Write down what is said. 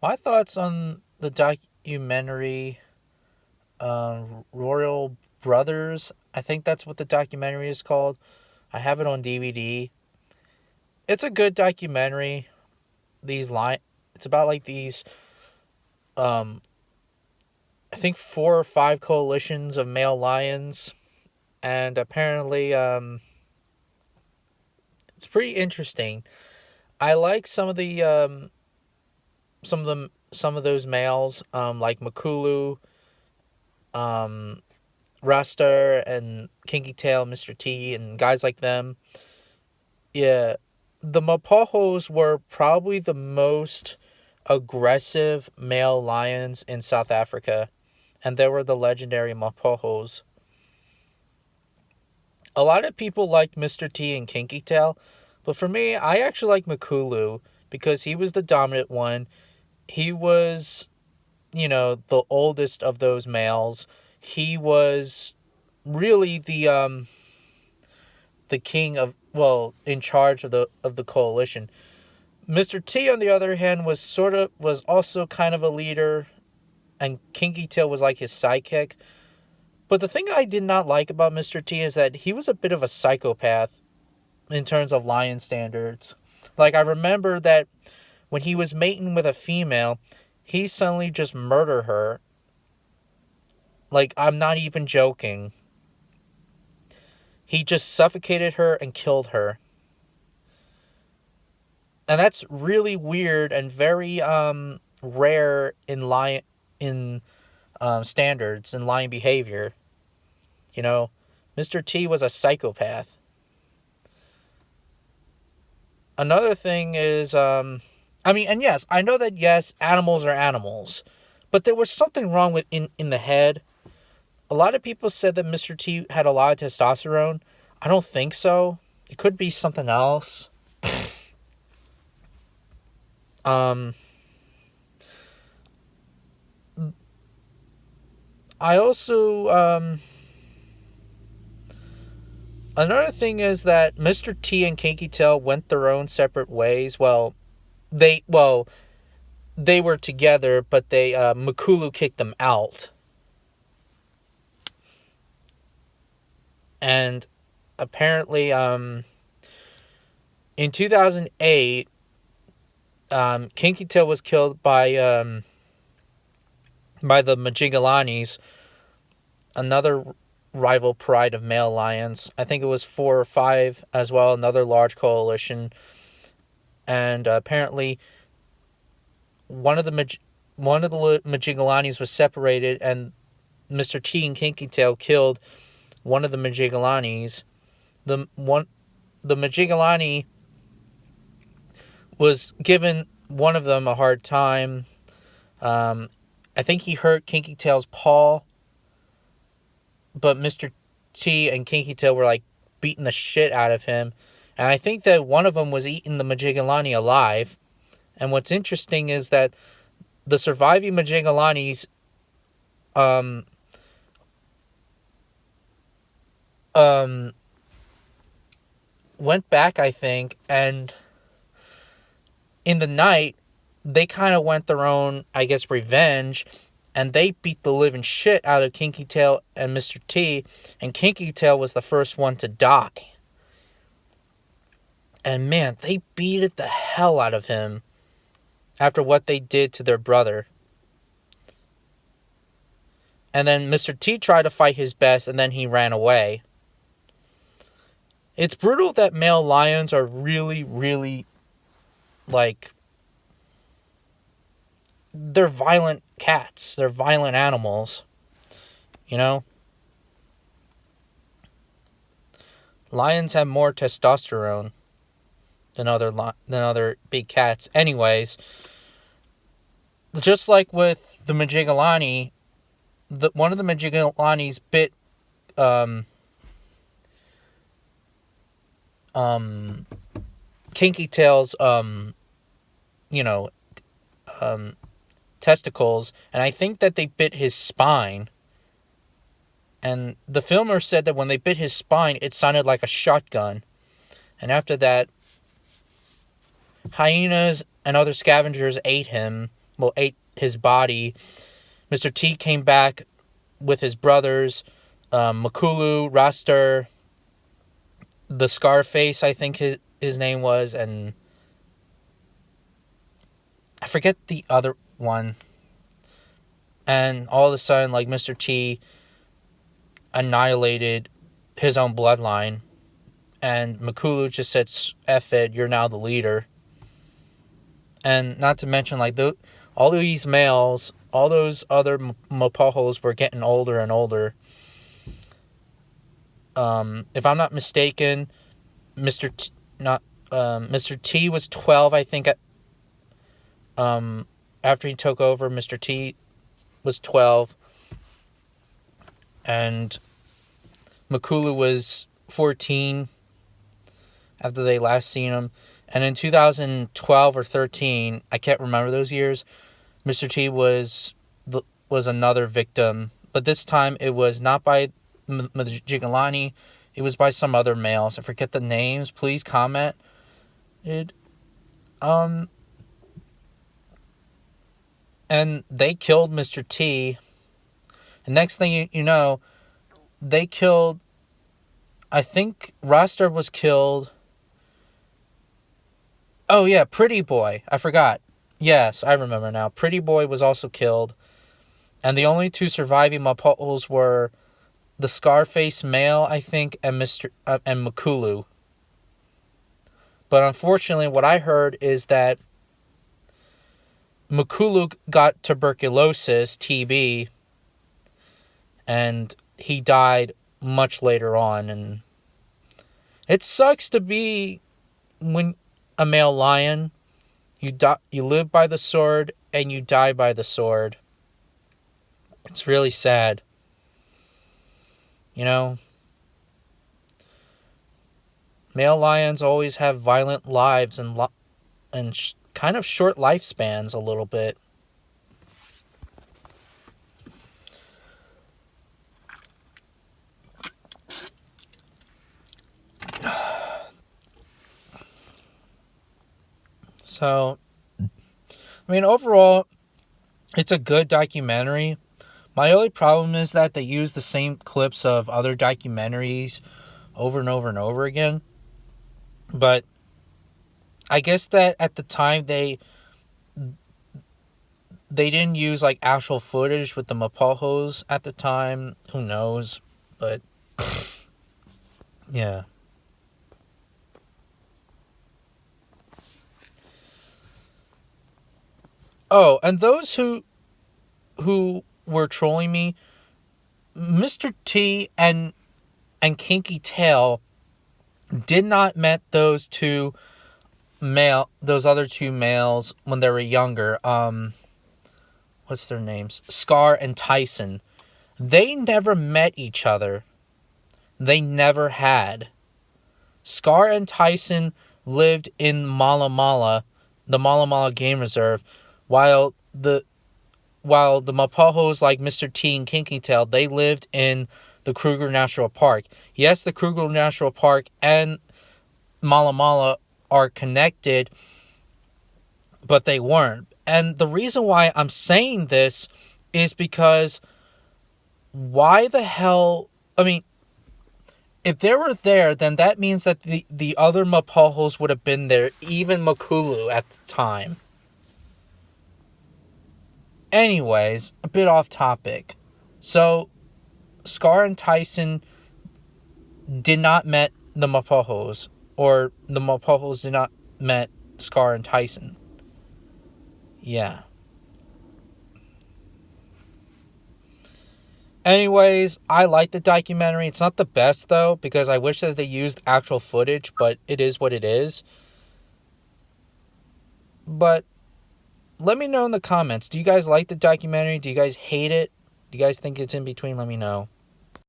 My thoughts on the documentary Royal Brothers. I think that's what the documentary is called. I have it on DVD. It's a good documentary. It's about like these um I think 4 or 5 coalitions of male lions, and apparently it's pretty interesting. I like some of those males, like Makulu, um, Rasta, and Kinky Tail, Mr. T, and guys like them. Yeah, the Mapojos were probably the most aggressive male lions in South Africa, and they were the legendary Mapojos. A lot of people liked Mr. T and Kinky Tail, but for me, I actually like Makulu because he was the dominant one. He was, the oldest of those males. He was really the king of, well, in charge of the coalition. Mr. T, on the other hand, was also kind of a leader, and Kinky Tail was like his sidekick. But the thing I did not like about Mr. T is that he was a bit of a psychopath in terms of lion standards. Like, I remember that when he was mating with a female, he suddenly just murdered her. Like, I'm not even joking. He just suffocated her and killed her. And that's really weird and very rare in standards and lion behavior. You know, Mr. T was a psychopath. Another thing is, and yes, I know that, yes, animals are animals, but there was something wrong with in the head. A lot of people said that Mr. T had a lot of testosterone. I don't think so. It could be something else. I also, another thing is that Mr. T and Kinky Tail went their own separate ways. They were together, but Makulu kicked them out. And apparently, in 2008, Kinky Tail was killed by the Majigalanis, another rival pride of male lions. I think it was 4 or 5 as well, another large coalition. And apparently, one of the Majigalanis was separated, and Mr. T and Kinky Tail killed one of the Majigalanis. The Majigalani was giving one of them a hard time. I think he hurt Kinky Tail's paw, but Mr. T and Kinky Tail were like beating the shit out of him. And I think that one of them was eating the Majigalani alive. And what's interesting is that the surviving Majigalanis went back, I think, and in the night, they kind of went their own, I guess, revenge, and they beat the living shit out of Kinky Tail and Mr. T, and Kinky Tail was the first one to die. And man, they beat it the hell out of him after what they did to their brother. And then Mr. T tried to fight his best, and then he ran away. It's brutal that male lions are really, really, like, they're violent cats. They're violent animals. You know? Lions have more testosterone than other big cats. Anyways, just like with the Majigalani, one of the Majigalanis bit Kinky Tail's testicles, and I think that they bit his spine. And the filmer said that when they bit his spine, it sounded like a shotgun. And after that, hyenas and other scavengers ate him ate his body. Mr. T came back with his brothers, Makulu, Raster, the Scarface, I think his name was, and I forget the other one. And all of a sudden, like, Mr. T annihilated his own bloodline. And Makulu just said, F it, you're now the leader. And not to mention, like, all these males, all those other Mapahos were getting older and older. If I'm not mistaken, Mr. T was 12, I think. After he took over, Mr. T was 12, and Makulu was 14 after they last seen him. And in 2012 or 13, I can't remember those years, Mr. T was another victim, but this time it was not by Majigilani, it was by some other males. I forget the names. Please comment. And they killed Mr. T. And next thing you know, they killed, I think Raster was killed. Oh yeah, Pretty Boy. I forgot. Yes, I remember now. Pretty Boy was also killed. And the only two surviving Mapahos were the Scarface male, I think, and and Makulu. But unfortunately, what I heard is that Makulu got tuberculosis, TB, and he died much later on. And it sucks to be when a male lion. You live by the sword and you die by the sword. It's really sad. You know, male lions always have violent lives and kind of short lifespans a little bit. So, I mean, overall, it's a good documentary. My only problem is that they use the same clips of other documentaries over and over and over again. But I guess that at the time they didn't use like actual footage with the Mapahos at the time. Who knows? But yeah. Oh, and those who were trolling me, Mr. T and Kinky Tail did not met those other two males when they were younger. What's their names? Scar and Tyson. They never met each other. They never had. Scar and Tyson lived in Mala Mala, the Mala Mala Game Reserve, while the Mapahos like Mr. T and Kinky Tail, they lived in the Kruger National Park. Yes, the Kruger National Park and Mala Mala are connected, but they weren't. And the reason why I'm saying this is because why the hell... I mean, if they were there, then that means that the other Mapahos would have been there, even Makulu at the time. Anyways, a bit off topic. So, Scar and Tyson did not met the Mapahos, or the Mapahos did not met Scar and Tyson. Yeah. Anyways, I like the documentary. It's not the best, though, because I wish that they used actual footage, but it is what it is. But let me know in the comments. Do you guys like the documentary? Do you guys hate it? Do you guys think it's in between? Let me know.